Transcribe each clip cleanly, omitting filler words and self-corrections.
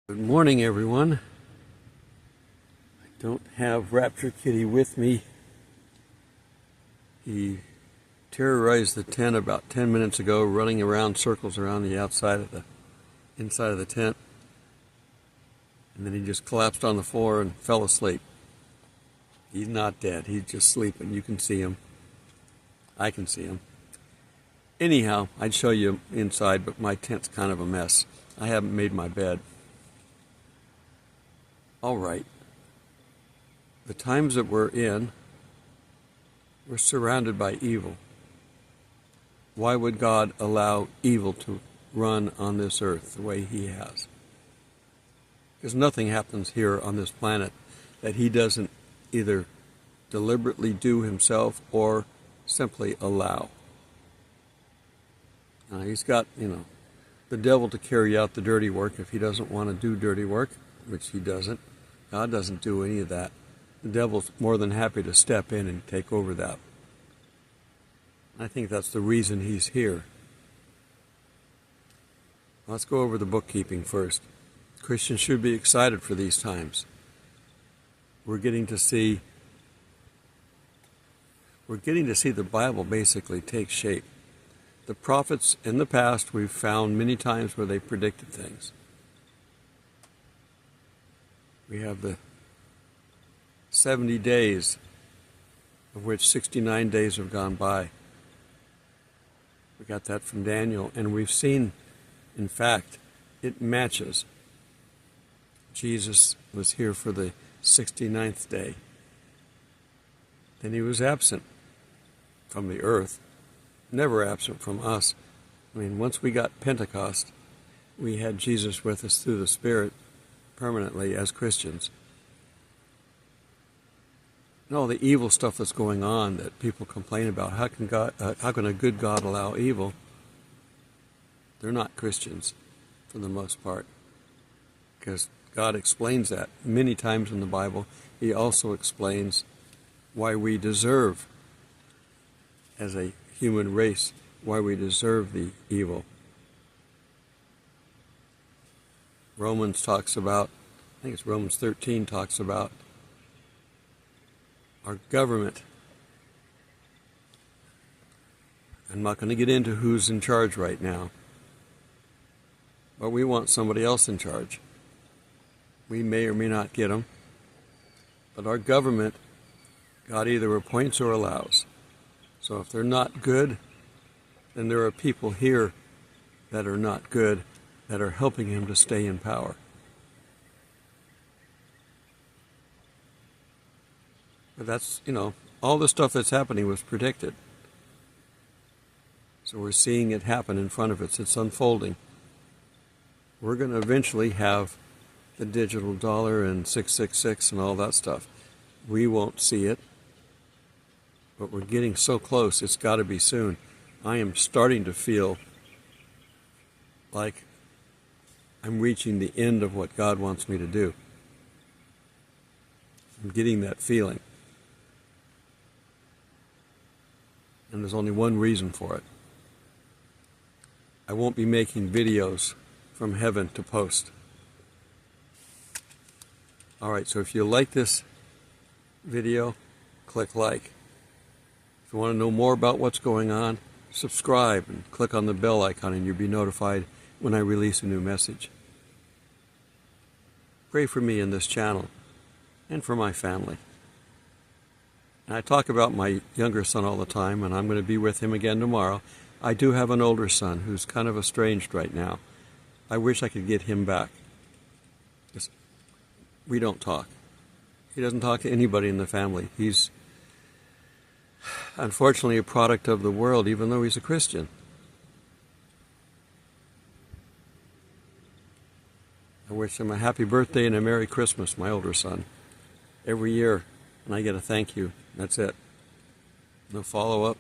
Good morning, everyone. I don't have Rapture Kitty with me. He terrorized the tent about 10 minutes ago, running around circles around the inside of the tent. And then he just collapsed on the floor and fell asleep. He's not dead. He's just sleeping. You can see him. I can see him. Anyhow, I'd show you inside, but my tent's kind of a mess. I haven't made my bed. All right. The times that we're in, we're surrounded by evil. Why would God allow evil to run on this earth the way He has? Because nothing happens here on this planet that He doesn't either deliberately do Himself or simply allow. He's got, the devil to carry out the dirty work if he doesn't want to do dirty work, which he doesn't. God doesn't do any of that. The devil's more than happy to step in and take over that. I think that's the reason he's here. Let's go over the bookkeeping first. Christians should be excited for these times. We're getting to see the Bible basically take shape. The prophets in the past, we've found many times where they predicted things. We have the 70 days, of which 69 days have gone by. We got that from Daniel, and we've seen, in fact, it matches. Jesus was here for the 69th day. Then He was absent from the earth, never absent from us. Once we got Pentecost, we had Jesus with us through the Spirit permanently as Christians. And all the evil stuff that's going on that people complain about, how can a good God allow evil? They're not Christians for the most part, because God explains that many times in the Bible. He also explains why we deserve, as a human race, why we deserve the evil. Romans talks about, I think it's Romans 13 talks about our government. I'm not going to get into who's in charge right now, but we want somebody else in charge. We may or may not get them, but our government, God either appoints or allows. So if they're not good, then there are people here that are not good that are helping Him to stay in power. But that's, all the stuff that's happening was predicted. So we're seeing it happen in front of us. It's unfolding. We're going to eventually have the digital dollar and 666 and all that stuff. We won't see it, but we're getting so close. It's got to be soon. I am starting to feel like I'm reaching the end of what God wants me to do. I'm getting that feeling. And there's only one reason for it. I won't be making videos from heaven to post. Alright, so if you like this video, click like. If you want to know more about what's going on, subscribe and click on the bell icon and you'll be notified when I release a new message. Pray for me in this channel and for my family. And I talk about my younger son all the time, and I'm going to be with him again tomorrow. I do have an older son who's kind of estranged right now. I wish I could get him back. We don't talk. He doesn't talk to anybody in the family. He's unfortunately a product of the world, even though he's a Christian. I wish him a happy birthday and a Merry Christmas, my older son, every year, and I get a thank you. That's it. No follow-up,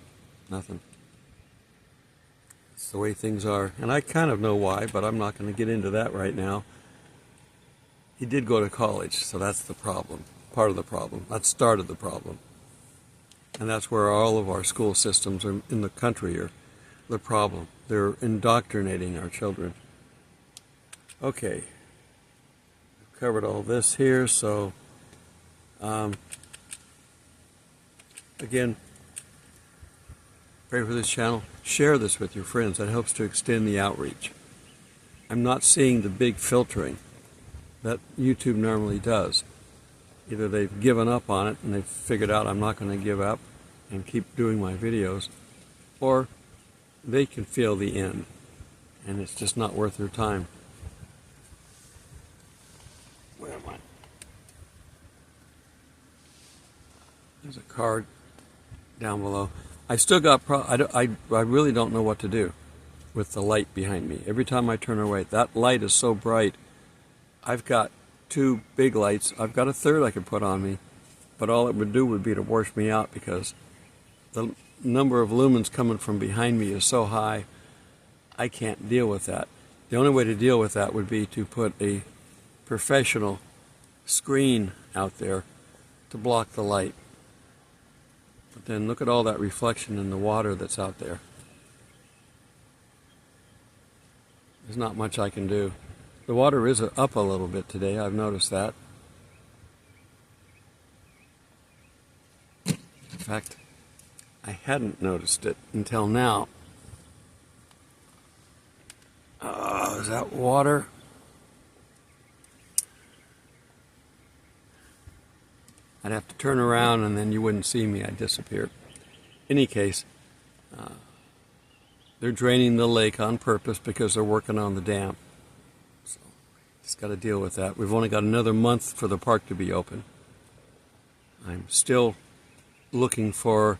nothing. It's the way things are, and I kind of know why, but I'm not going to get into that right now. He did go to college, so that's the problem, part of the problem. That started the problem. And that's where all of our school systems in the country are the problem. They're indoctrinating our children. Okay. covered all this here, so again, pray for this channel. Share this with your friends. That helps to extend the outreach. I'm not seeing the big filtering that YouTube normally does. Either they've given up on it and they've figured out I'm not going to give up and keep doing my videos, or they can feel the end and it's just not worth their time. Where am I? There's a card down below. I still got I really don't know what to do with the light behind me. Every time I turn away, that light is so bright. I've got 2 big lights. I've got a third I could put on me, but all it would do would be to wash me out because the number of lumens coming from behind me is so high, I can't deal with that. The only way to deal with that would be to put a professional screen out there to block the light. But then look at all that reflection in the water that's out there. There's not much I can do. The water is up a little bit today, I've noticed that. In fact, I hadn't noticed it until now. Is that water? I'd have to turn around and then you wouldn't see me. I'd disappear. In any case, they're draining the lake on purpose because they're working on the dam. So, just got to deal with that. We've only got another month for the park to be open. I'm still looking for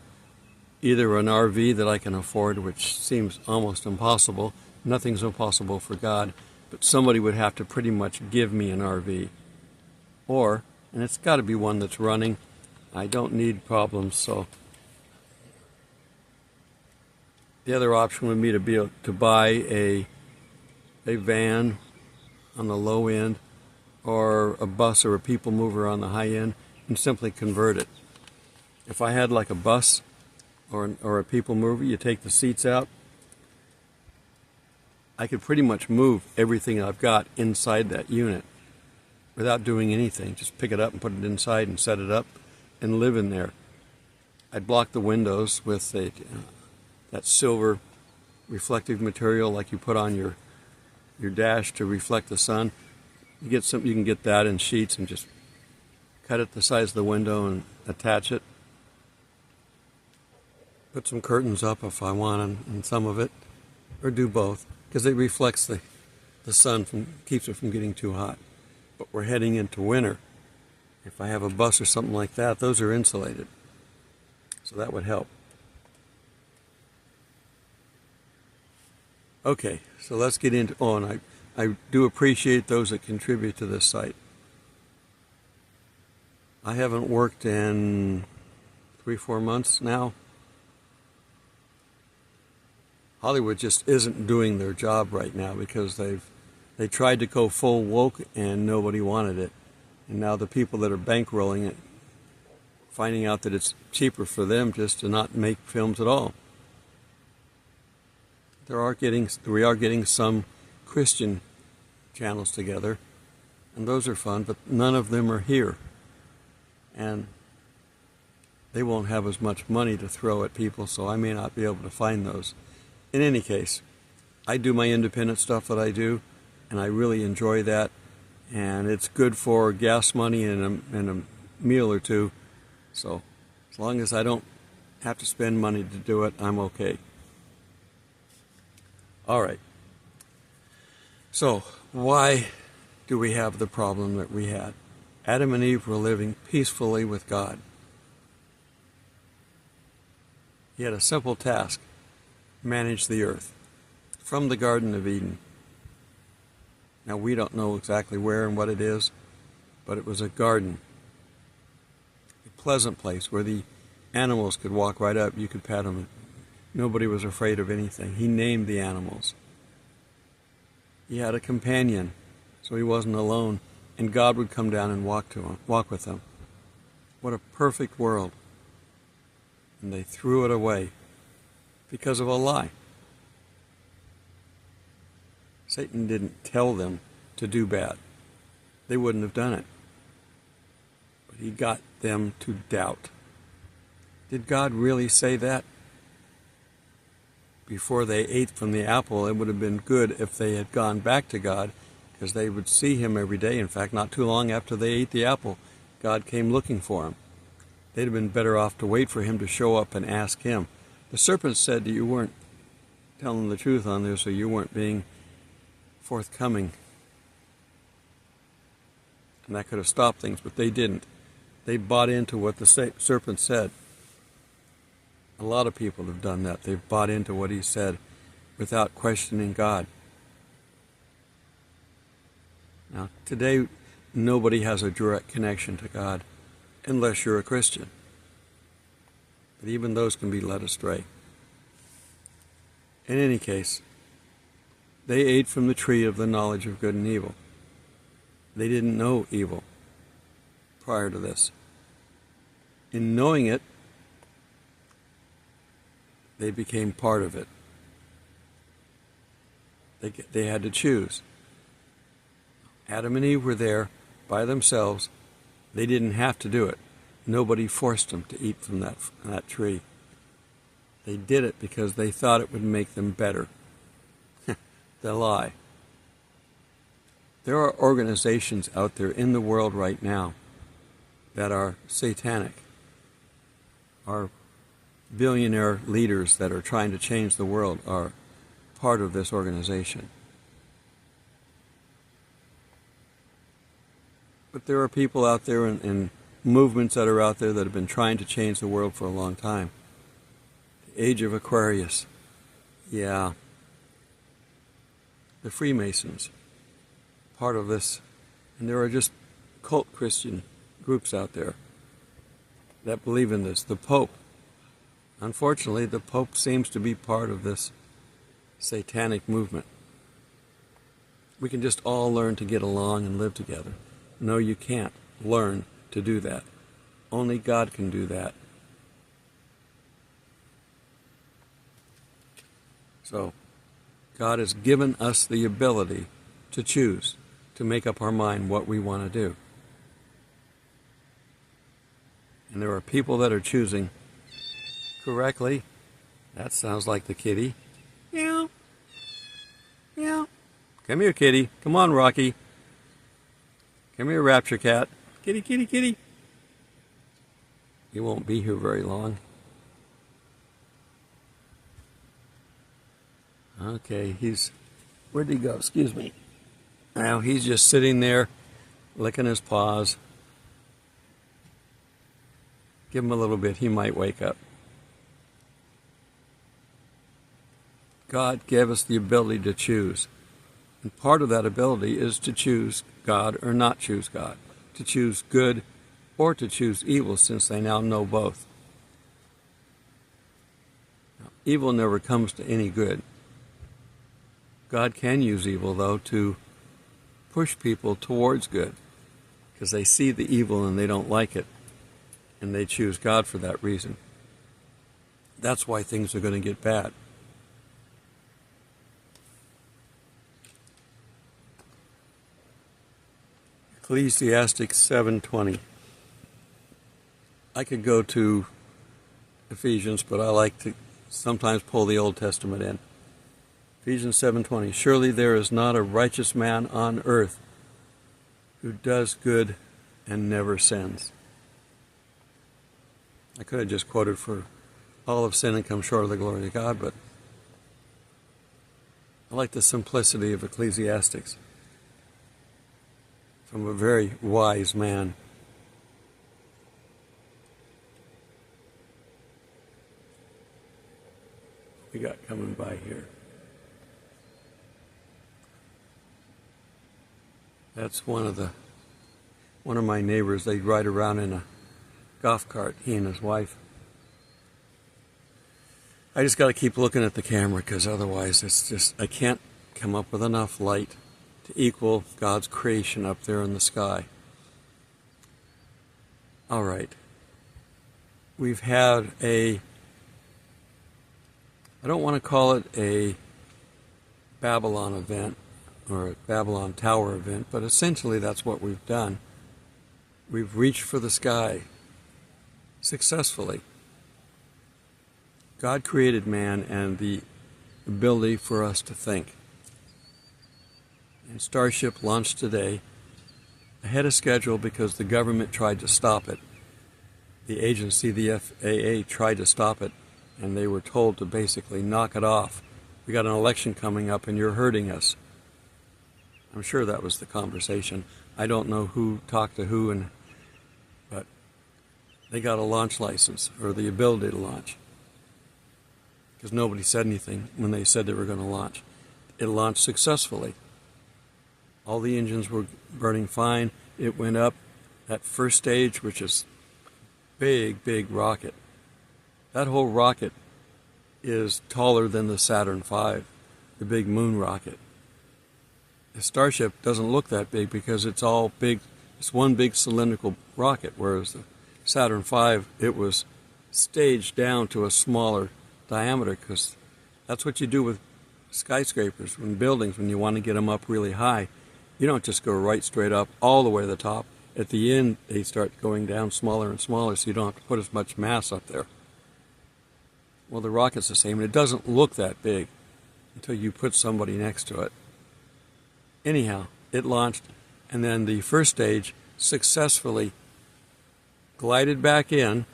either an RV that I can afford, which seems almost impossible. Nothing's impossible for God, but somebody would have to pretty much give me an RV. Or, and it's got to be one that's running. I don't need problems, so the other option would be to able to buy a van on the low end, or a bus or a people mover on the high end, and simply convert it. If I had like a bus or a people mover, you take the seats out, I could pretty much move everything I've got inside that unit without doing anything. Just pick it up and put it inside and set it up and live in there. I'd block the windows with that silver reflective material like you put on your dash to reflect the sun. You can get that in sheets and just cut it the size of the window and attach it. Put some curtains up if I want on some of it, or do both, because it reflects the sun, keeps it from getting too hot. But we're heading into winter. If I have a bus or something like that, those are insulated. So that would help. Okay, so let's get into, and I do appreciate those that contribute to this site. I haven't worked in 3-4 months now. Hollywood just isn't doing their job right now because they tried to go full woke and nobody wanted it. And now the people that are bankrolling it, finding out that it's cheaper for them just to not make films at all. We are getting some Christian channels together, and those are fun, but none of them are here. And they won't have as much money to throw at people, so I may not be able to find those. In any case, I do my independent stuff that I do, and I really enjoy that, and it's good for gas money and a meal or two. So as long as I don't have to spend money to do it, I'm okay. All right. So why do we have the problem that we had? Adam and Eve were living peacefully with God. He had a simple task: manage the earth from the Garden of Eden. Now, we don't know exactly where and what it is, but it was a garden, a pleasant place where the animals could walk right up. You could pet them. Nobody was afraid of anything. He named the animals. He had a companion, so he wasn't alone, and God would come down and walk with him. What a perfect world. And they threw it away because of a lie. Satan didn't tell them to do bad. they wouldn't have done it. But he got them to doubt. Did God really say that? Before they ate from the apple, it would have been good if they had gone back to God, because they would see him every day. In fact, not too long after they ate the apple, God came looking for him. They'd have been better off to wait for him to show up and ask him. The serpent said that you weren't telling the truth on this, or you weren't being forthcoming. And that could have stopped things, but they didn't. They bought into what the serpent said. A lot of people have done that. They've bought into what he said without questioning God. Now, today, nobody has a direct connection to God unless you're a Christian. But even those can be led astray. In any case, they ate from the tree of the knowledge of good and evil. They didn't know evil prior to this. In knowing it, they became part of it. They had to choose. Adam and Eve were there by themselves. They didn't have to do it. Nobody forced them to eat from that tree. They did it because they thought it would make them better. They lie. There are organizations out there in the world right now that are satanic, are billionaire leaders that are trying to change the world are part of this organization. But there are people out there and movements that are out there that have been trying to change the world for a long time. The Age of Aquarius. Yeah. The Freemasons. Part of this. And there are just cult Christian groups out there that believe in this. The Pope. Unfortunately, the Pope seems to be part of this satanic movement. We can just all learn to get along and live together. No, you can't learn to do that. Only God can do that. So, God has given us the ability to choose, to make up our mind what we want to do. And there are people that are choosing correctly. That sounds like the kitty. Meow. Meow. Come here, kitty. Come on, Rocky. Come here, Rapture Cat. Kitty, kitty, kitty. He won't be here very long. Okay, where'd he go? Excuse me. Now he's just sitting there, licking his paws. Give him a little bit, he might wake up. God gave us the ability to choose. And part of that ability is to choose God or not choose God. To choose good or to choose evil, since they now know both. Now, evil never comes to any good. God can use evil, though, to push people towards good, because they see the evil and they don't like it, and they choose God for that reason. That's why things are going to get bad. Ecclesiastes 7:20. I could go to Ephesians, but I like to sometimes pull the Old Testament in. Ephesians 7:20. Surely there is not a righteous man on earth who does good and never sins. I could have just quoted, for all have sinned and come short of the glory of God, but I like the simplicity of Ecclesiastes from a very wise man. We got coming by here. That's one of my neighbors. They ride around in a golf cart, he and his wife. I just got to keep looking at the camera, because otherwise I can't come up with enough light to equal God's creation up there in the sky. All right. We've had I don't want to call it a Babylon event, or a Babylon Tower event, but essentially that's what we've done. We've reached for the sky successfully. God created man and the ability for us to think. And Starship launched today ahead of schedule because the government tried to stop it. The agency, the FAA, tried to stop it, and they were told to basically knock it off. We got an election coming up and you're hurting us. I'm sure that was the conversation. I don't know who talked to who, but they got a launch license, or the ability to launch. Because nobody said anything when they said they were going to launch. It launched successfully. All the engines were burning fine. It went up. That first stage, which is big rocket. That whole rocket is taller than the Saturn V, the big moon rocket. The Starship doesn't look that big because it's all big. It's one big cylindrical rocket, whereas the Saturn V, it was staged down to a smaller diameter, because that's what you do with skyscrapers, when buildings, when you want to get them up really high. You don't just go right straight up all the way to the top. At the end, they start going down smaller and smaller, so you don't have to put as much mass up there. Well, the rocket's the same, and it doesn't look that big until you put somebody next to it. Anyhow, it launched, and then the first stage successfully glided back in,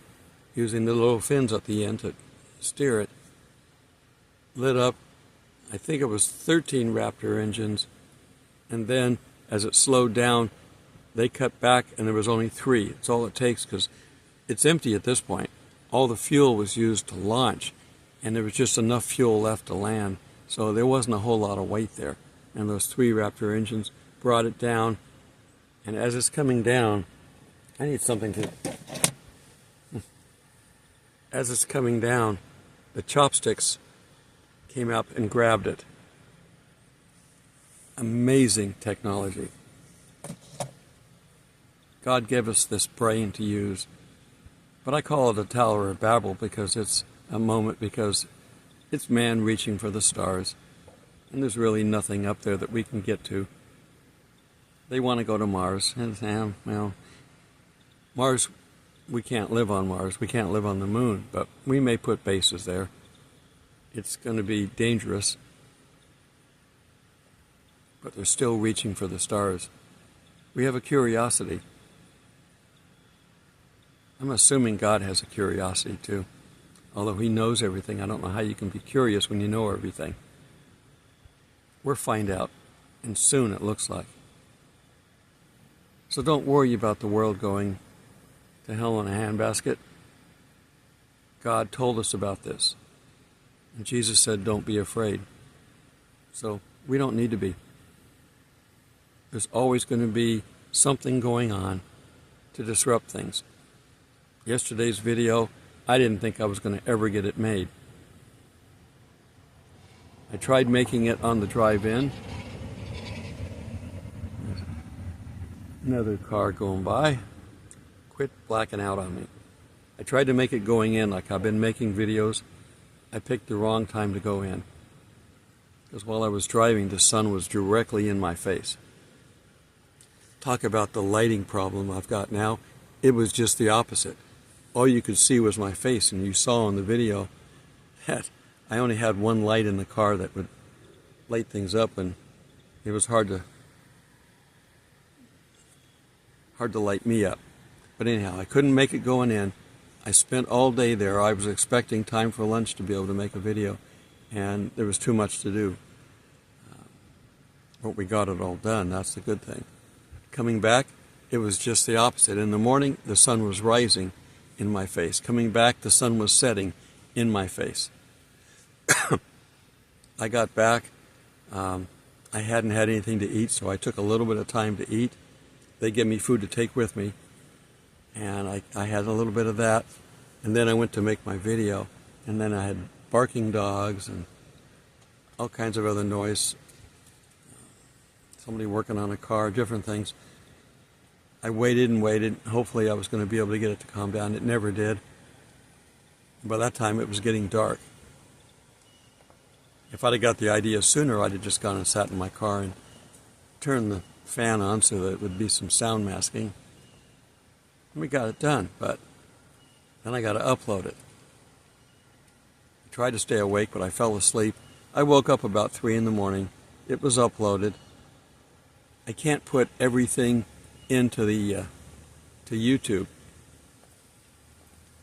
using the little fins at the end to steer it, lit up, I think it was 13 Raptor engines, and then as it slowed down, they cut back and there was only 3. It's all it takes, because it's empty at this point. All the fuel was used to launch, and there was just enough fuel left to land, so there wasn't a whole lot of weight there. And those 3 Raptor engines brought it down, and as it's coming down, I need something to... As it's coming down, the chopsticks came up and grabbed it. Amazing technology. God gave us this brain to use. But I call it a Tower of Babel because it's a moment, because it's man reaching for the stars. And there's really nothing up there that we can get to. They want to go to Mars. And, well, Mars, we can't live on Mars. We can't live on the moon. But we may put bases there. It's going to be dangerous. But they're still reaching for the stars. We have a curiosity. I'm assuming God has a curiosity too. Although He knows everything, I don't know how you can be curious when you know everything. We'll find out, and soon it looks like. So don't worry about the world going to hell in a handbasket. God told us about this. And Jesus said, don't be afraid. So we don't need to be. There's always going to be something going on to disrupt things. Yesterday's video, I didn't think I was going to ever get it made. I tried making it on the drive-in. Another car going by. Quit blacking out on me. I tried to make it going in like I've been making videos. I picked the wrong time to go in. Because while I was driving, the sun was directly in my face. Talk about the lighting problem I've got now. It was just the opposite. All you could see was my face, and you saw in the video that I only had one light in the car that would light things up, and it was hard to light me up. But anyhow, I couldn't make it going in. I spent all day there. I was expecting time for lunch to be able to make a video, and there was too much to do. But we got it all done. That's the good thing. Coming back, it was just the opposite. In the morning, the sun was rising in my face. Coming back, the sun was setting in my face. I got back. I hadn't had anything to eat, so I took a little bit of time to eat. They gave me food to take with me, and I had a little bit of that. And then I went to make my video, and then I had barking dogs and all kinds of other noise. Somebody working on a car, different things. I waited and waited. Hopefully I was going to be able to get it to calm down. It never did. By that time it was getting dark. If I'd have got the idea sooner, I'd have just gone and sat in my car and turn the fan on so that it would be some sound masking. And we got it done, but then I got to upload it. I tried to stay awake, but I fell asleep. I woke up about 3 in the morning. It was uploaded. I can't put everything into the to YouTube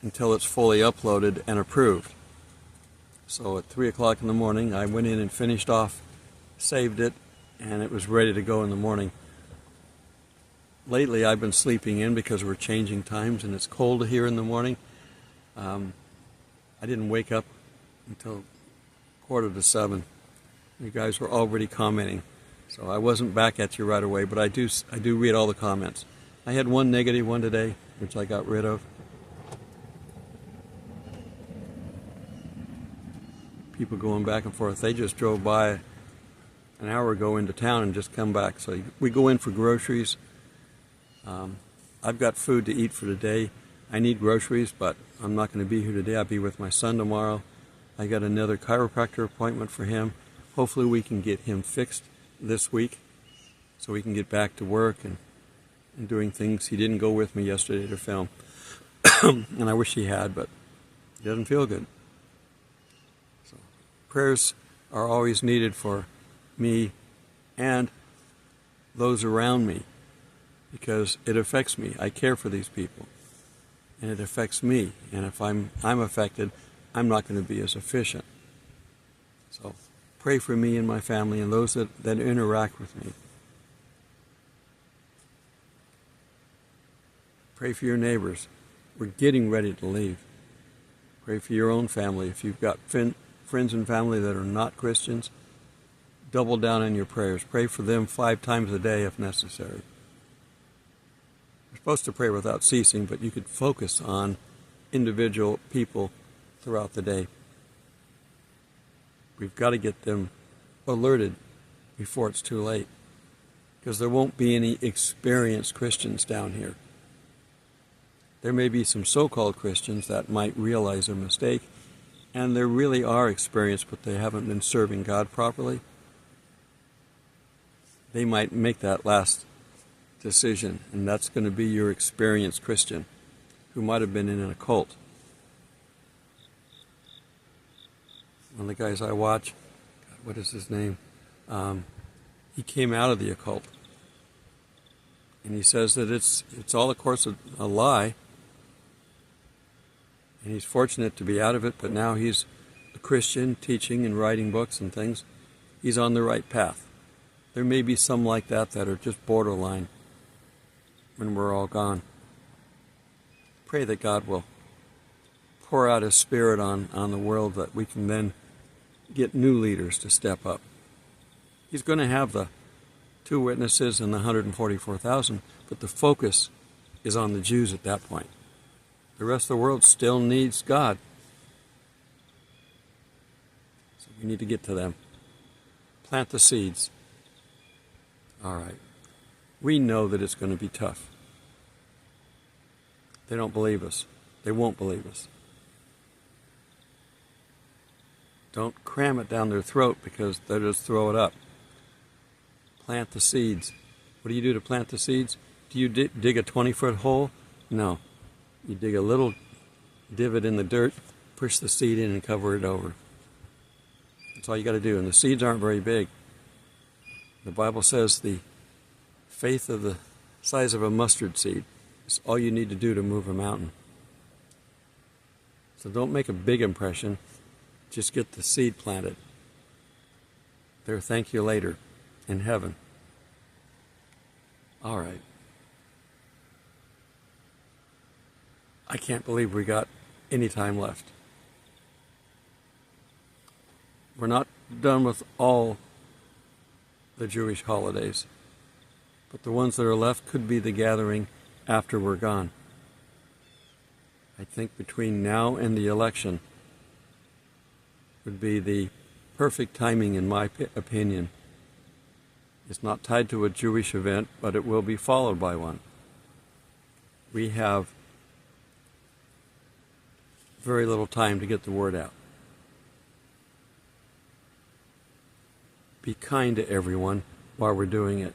until it's fully uploaded and approved. So at 3 o'clock in the morning, I went in and finished off, saved it, and it was ready to go in the morning. Lately, I've been sleeping in because we're changing times and it's cold here in the morning. I didn't wake up until 6:45. You guys were already commenting, so I wasn't back at you right away, but I do read all the comments. I had one negative one today, which I got rid of. People going back and forth. They just drove by an hour ago into town and just come back. So we go in for groceries. I've got food to eat for today. I need groceries, but I'm not going to be here today. I'll be with my son tomorrow. I got another chiropractor appointment for him. Hopefully we can get him fixed this week so we can get back to work and doing things. He didn't go with me yesterday to film. And I wish he had, but he doesn't feel good. So prayers are always needed for me and those around me, because it affects me. I care for these people, and it affects me. And if I'm affected, I'm not going to be as efficient. So pray for me and my family and those that interact with me. Pray for your neighbors. We're getting ready to leave. Pray for your own family. If you've got friends and family that are not Christians, double down in your prayers. Pray for them 5 times a day if necessary. You're supposed to pray without ceasing, but you could focus on individual people throughout the day. We've got to get them alerted before it's too late, because there won't be any experienced Christians down here. There may be some so-called Christians that might realize a mistake, and they really are experienced, but they haven't been serving God properly. They might make that last decision, and that's going to be your experienced Christian who might have been in a cult. One of the guys I watch, God, what is his name? He came out of the occult, and he says that it's all, of course, a lie. And he's fortunate to be out of it, but now he's a Christian, teaching and writing books and things. He's on the right path. There may be some like that are just borderline when we're all gone. Pray that God will pour out His Spirit on the world, that we can then get new leaders to step up. He's going to have the 2 witnesses and the 144,000, but the focus is on the Jews at that point. The rest of the world still needs God. So we need to get to them. Plant the seeds. All right. We know that it's going to be tough. They don't believe us. They won't believe us. Don't cram it down their throat, because they'll just throw it up. Plant the seeds. What do you do to plant the seeds? Do you dig a 20-foot hole? No. You dig a little divot in the dirt, push the seed in, and cover it over. That's all you got to do. And the seeds aren't very big. The Bible says the faith of the size of a mustard seed is all you need to do to move a mountain. So don't make a big impression. Just get the seed planted. There, thank you later in heaven. All right. I can't believe we got any time left. We're not done with all the Jewish holidays, but the ones that are left could be the gathering after we're gone. I think between now and the election would be the perfect timing, in my opinion. It's not tied to a Jewish event, but it will be followed by one. We have very little time to get the word out. Be kind to everyone while we're doing it.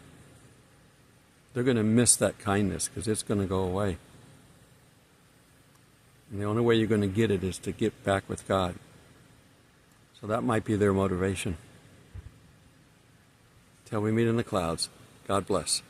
they're going to miss that kindness because it's going to go away. And the only way you're going to get it is to get back with God. So that might be their motivation. Till we meet in the clouds, God bless.